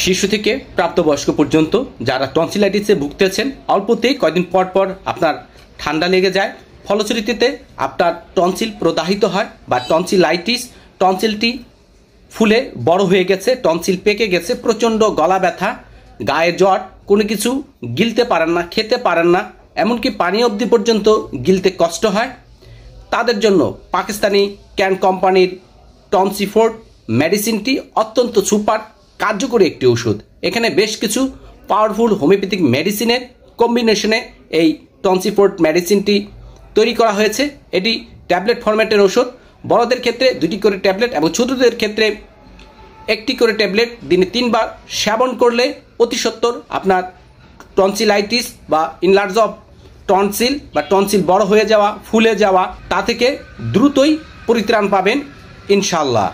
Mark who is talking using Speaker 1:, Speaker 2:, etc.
Speaker 1: শিশু থেকে প্রাপ্তবয়স্ক পর্যন্ত যারা টনসিলাইটিসে ভুগতেছেন, অল্পতেই কয়েকদিন পর পর আপনার ঠান্ডা লেগে যায়, ফলশ্রুতিতে আপনার টনসিল প্রদাহিত হয় বা টনসিলাইটিস, টনসিলটি ফুলে বড় হয়ে গেছে, টনসিল পেকে গেছে, প্রচণ্ড গলা ব্যথা, গায়ে জ্বর, কোনো কিছু গিলতে পারেন না, খেতে পারেন না, এমনকি পানি অবধি পর্যন্ত গিলতে কষ্ট হয়, তাদের জন্য পাকিস্তানি ক্যান কোম্পানির টনসিফোর্ট মেডিসিনটি অত্যন্ত সুপার কার্যকরী একটি ওষুধ। এখানে বেশ কিছু পাওয়ারফুল হোমিওপ্যাথিক মেডিসিনের কম্বিনেশনে এই টনসিফোর্ট মেডিসিনটি তৈরি করা হয়েছে। এটি ট্যাবলেট ফরম্যাটের ওষুধ। বড়দের ক্ষেত্রে 2টি করে ট্যাবলেট এবং ছোটদের ক্ষেত্রে 1টি করে ট্যাবলেট দিনে 3 বার সেবন করলে অতি সত্বর আপনার টনসিলাইটিস বা ইনলার্জ অফ টনসিল বা টনসিল বড় হয়ে যাওয়া, ফুলে যাওয়া, তা থেকে দ্রুতই পরিত্রাণ পাবেন ইনশাআল্লাহ।